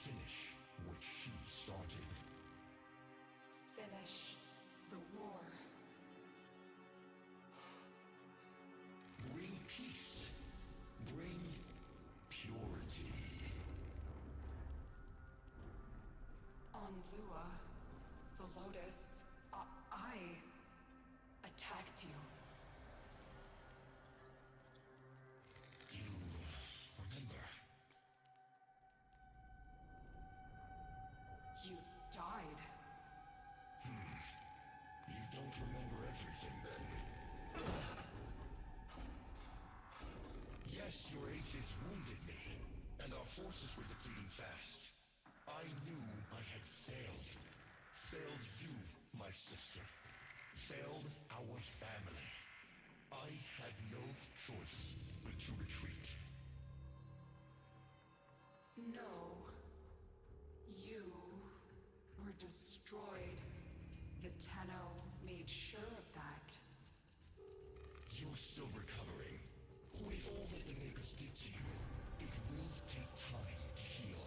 [SPEAKER 4] finish what she started.
[SPEAKER 1] Finish the war.
[SPEAKER 4] Bring peace. Bring purity.
[SPEAKER 1] On Lua, the Lotus, I attacked you.
[SPEAKER 4] You remember?
[SPEAKER 1] You died.
[SPEAKER 4] You don't remember everything then. Yes, your aphids wounded me, and our forces were depleting fast. I knew I had failed. Failed you, my sister. Failed our family. I had no choice but to retreat.
[SPEAKER 1] No. You were destroyed. The Tenno made sure of that.
[SPEAKER 4] You're still recovering. With all that the neighbors did to you, it will take time to heal.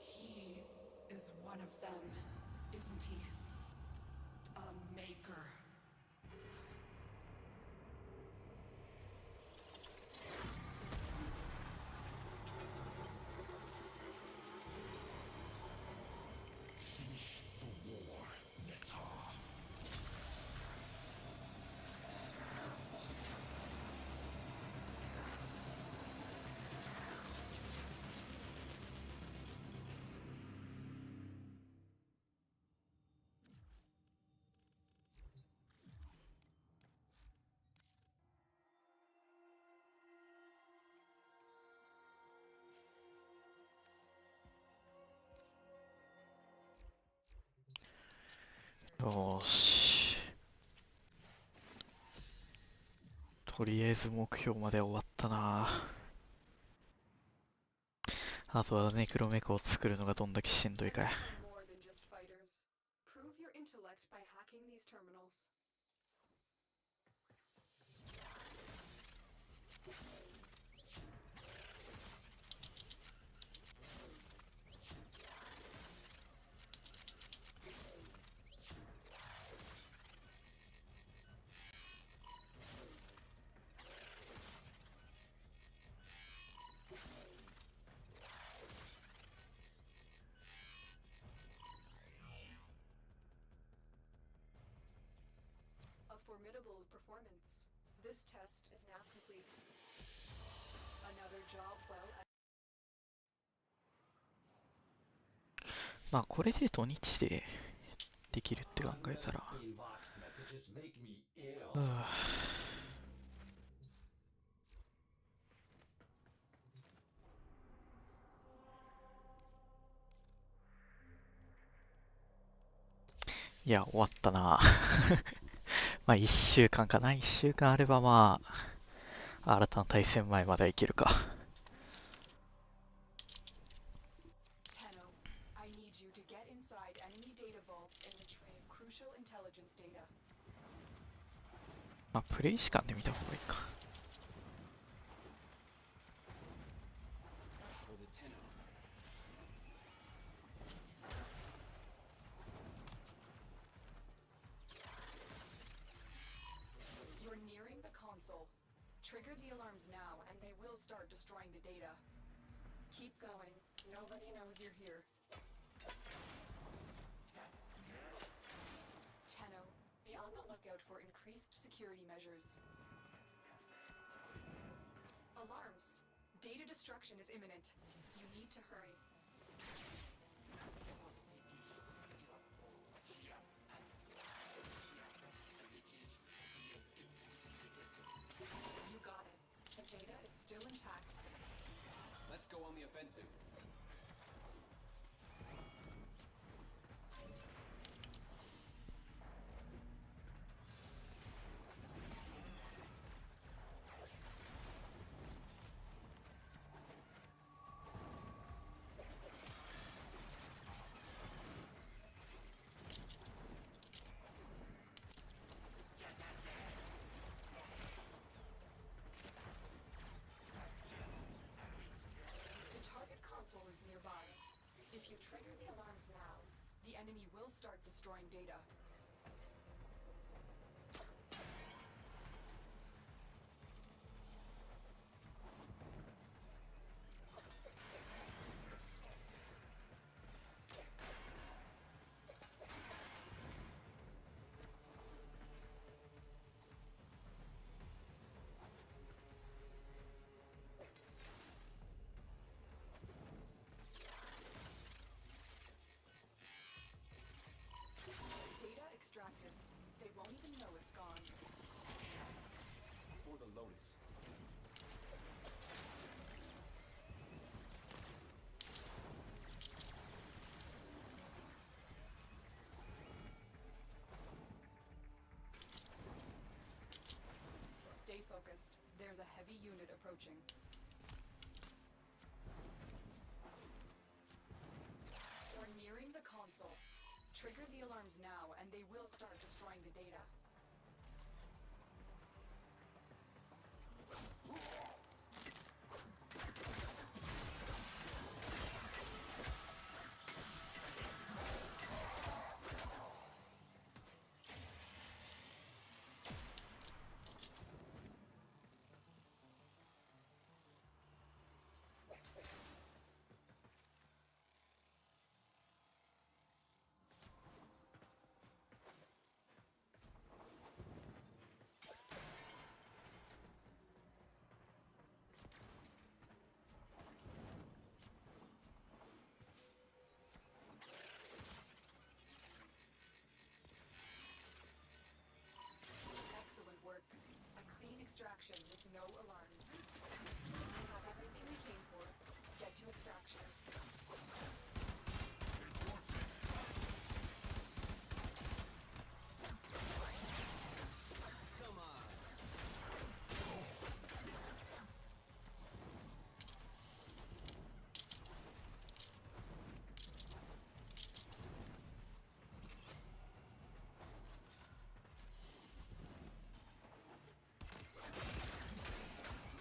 [SPEAKER 1] He is one of them, isn't he? A maker.
[SPEAKER 4] Finish the war, Netta.
[SPEAKER 7] よーし。とりあえず目標まで終わったな。あとはネクロメカを作るのがどんだけしんどいかや。
[SPEAKER 1] More than just fighters. Prove your intellect by hacking these terminals. A formidable performance. This test is now complete. Another job well.
[SPEAKER 7] まあこれで土日でできるって考えたら。
[SPEAKER 2] Inbox messages make me ill.
[SPEAKER 7] いや、終わったな。まあ1週間かな。1週間あればまあ、新たな対戦前まではいけるか。
[SPEAKER 1] Tenno, I need you to get inside enemy data vaults and retrieve crucial intelligence data.
[SPEAKER 7] まあプレイ時間で見た方がいいか。
[SPEAKER 5] For the Tenno.
[SPEAKER 1] You're nearing the console. Trigger the alarms now, and they will start destroying the data. Keep going. Nobody knows you're here. Tenno, be on the lookout for increased security measures. Alarms. Data destruction is imminent. You need to hurry. You got it. The data is still intact.
[SPEAKER 5] Let's go on the offensive.
[SPEAKER 1] Trigger the alarms now. The enemy will start destroying data. Data extracted. They won't even know it's gone.
[SPEAKER 5] For the Lotus.
[SPEAKER 1] Stay focused. There's a heavy unit approaching. We're nearing the console. Trigger the alarms now, and they will start destroying the data. Excellent work. A clean extraction with no alarms. We have everything we came for. Get to extraction.
[SPEAKER 5] Come on.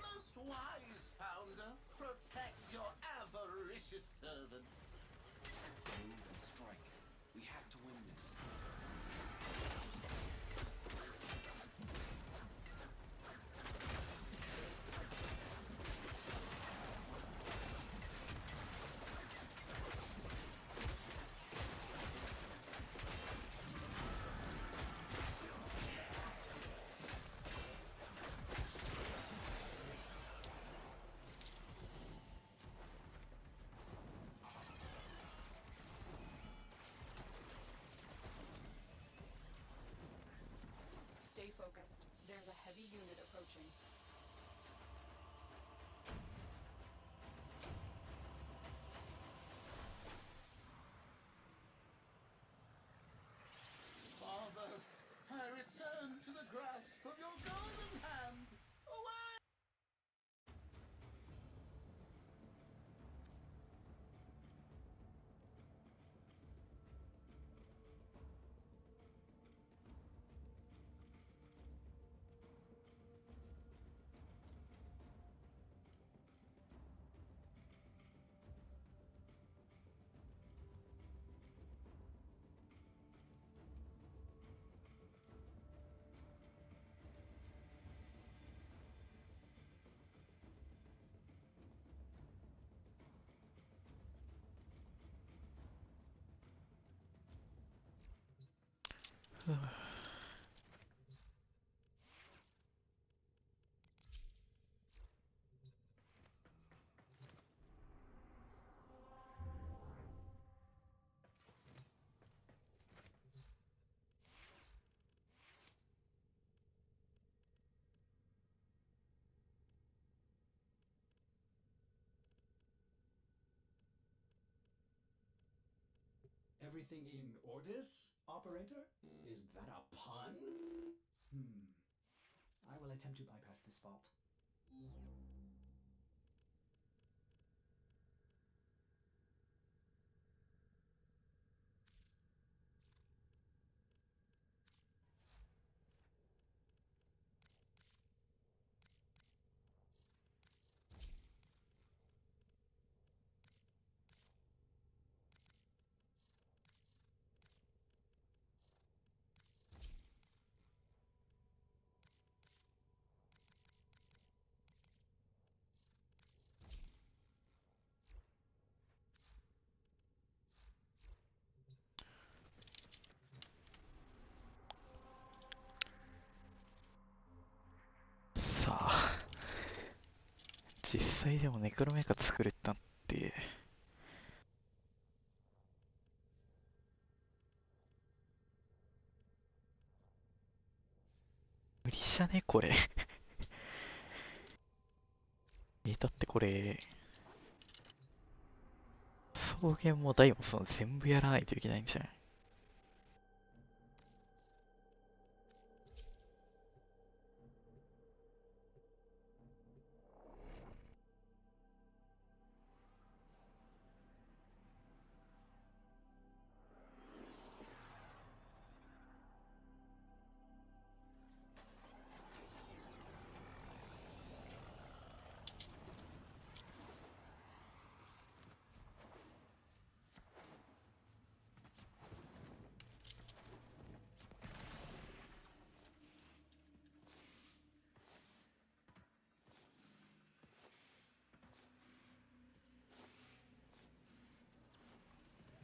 [SPEAKER 9] Most wise founder, protect your avaricious servant.
[SPEAKER 5] Move and strike. We have to win this.
[SPEAKER 1] Stay focused. There's a heavy unit approaching.
[SPEAKER 9] Fathers, I return to the grasp of your golden hand. Away!
[SPEAKER 2] Everything in orders, operator? Is that a pun? I will attempt to bypass this fault.
[SPEAKER 7] 際でもネクロメカ作るってなって、無理じゃねこれ。だってこれ、草原もダイもその全部やらないといけないんじゃない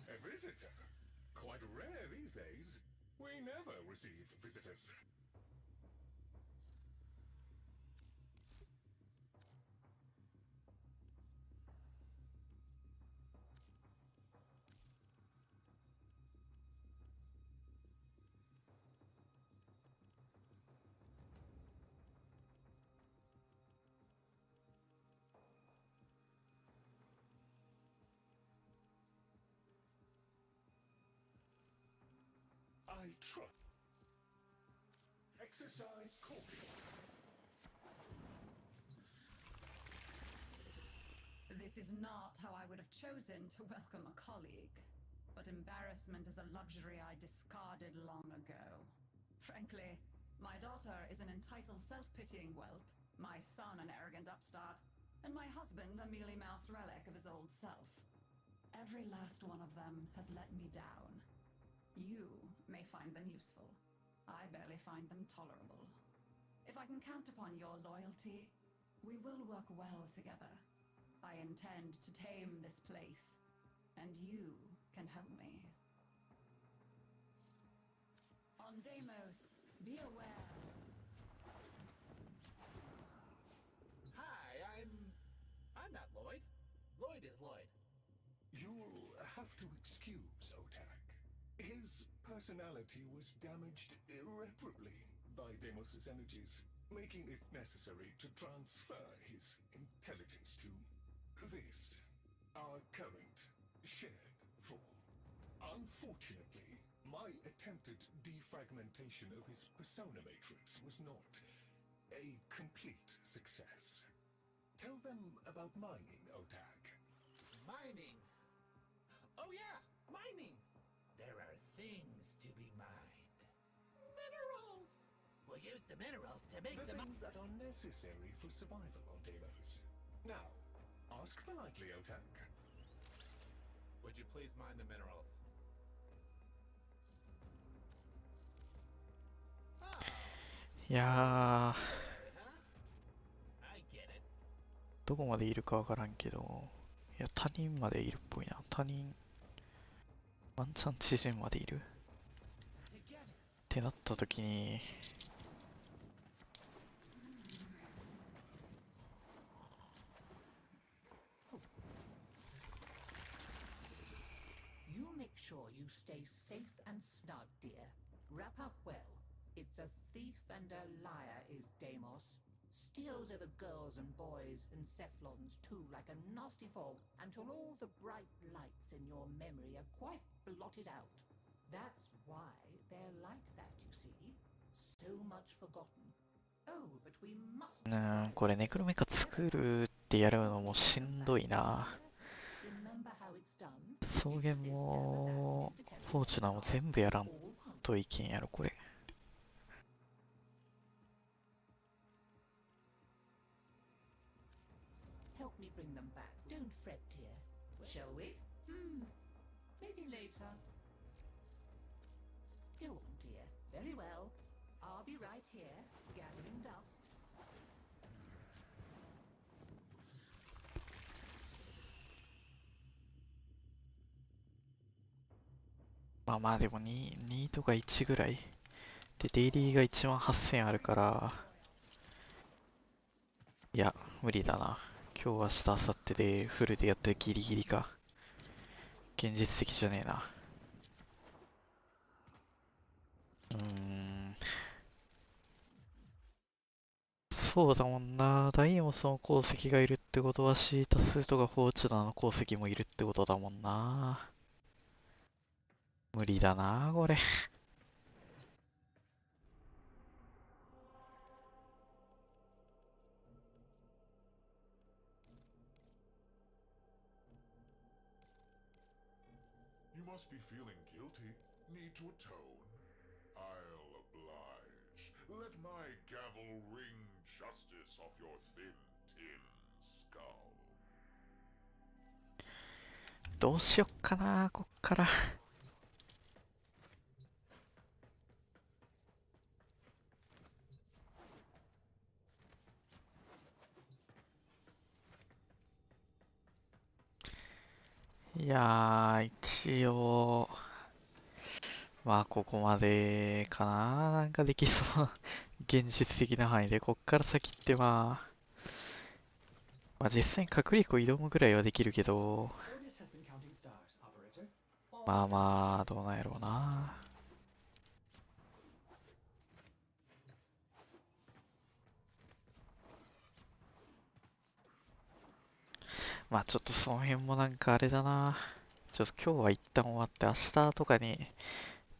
[SPEAKER 7] ？A
[SPEAKER 9] visitor? Quite rare these days. We never receive visitors. I trust. Exercise caution.
[SPEAKER 1] This is not how I would have chosen to welcome a colleague. But embarrassment is a luxury I discarded long ago. Frankly, my daughter is an entitled self-pitying whelp, my son an arrogant upstart, and my husband a mealy-mouthed relic of his old self. Every last one of them has let me down. You may find them useful. I barely find them tolerable. If I can count upon your loyalty, we will work well together. I intend to tame this place, and you can help me. On Deimos, be aware.
[SPEAKER 5] Hi, I'm not Lloyd. Lloyd is Lloyd.
[SPEAKER 9] You'll have to excuse Otak. His personality was damaged irreparably by Deimos' energies, making it necessary to transfer his intelligence to this, our current shared form. Unfortunately, my attempted defragmentation of his persona matrix was not a complete success. Tell them about mining, Otak.
[SPEAKER 5] Mining. Oh yeah, mining. There are things to be mined. Minerals! We'll use the minerals to make
[SPEAKER 9] The things that are necessary for survival on Deimos. Now, ask politely, Otak.
[SPEAKER 5] Would you please mine the minerals? Oh,
[SPEAKER 7] いやー、
[SPEAKER 5] huh? I get it.
[SPEAKER 7] どこまでいるかわからんけど、いや、他人までいるっぽいな。他人、ワンチャン知人までいるってなった時に、
[SPEAKER 10] You make sure you stay safe and snug, dear. Wrap up well. It's a thief and a liar, is Deimos. Steals over girls and boys and Cephalons too, like a nasty fog, until all the bright lights in your memory are quite blotted out. That's why they're like that, you see. So much forgotten. Oh, but we must...
[SPEAKER 7] これネクロメカ作るってやるのもしんどいな。
[SPEAKER 10] Remember how it's done?
[SPEAKER 7] 草原もフォーチュナーも全部やらんといけんやろこれ。
[SPEAKER 10] Help me bring them back. Don't fret, dear. Shall we? Maybe later. Go on, dear. Very well. I'll be right here, gathering dust.
[SPEAKER 7] まあまあでも 2とか1ぐらいでデイリーが1万8000あるから、いや無理だな。今日、明日、明後日でフルでやってギリギリか。現実的じゃねえな。そうだもんな。ダイモスの鉱石がいるってことはシータスートがフォーチュナーの鉱石もいるってことだもんな。無理だな、これ。
[SPEAKER 9] You must be feeling guilty. Need to atone? I'll oblige. Let my gavel wring justice off your thin tin skull.
[SPEAKER 7] どうしよっかな、こっから。いやー、一応、まあ、ここまでかな。なんかできそう。現実的な範囲で。こっから先ってまあ実際に隔離湖挑むぐらいはできるけど、まあまあ、どうなんやろうな。まあちょっとその辺もなんかあれだな。ちょっと今日は一旦終わって明日とかに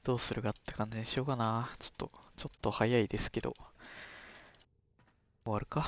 [SPEAKER 7] どうするかって感じにしようかな。ちょっと早いですけど。終わるか。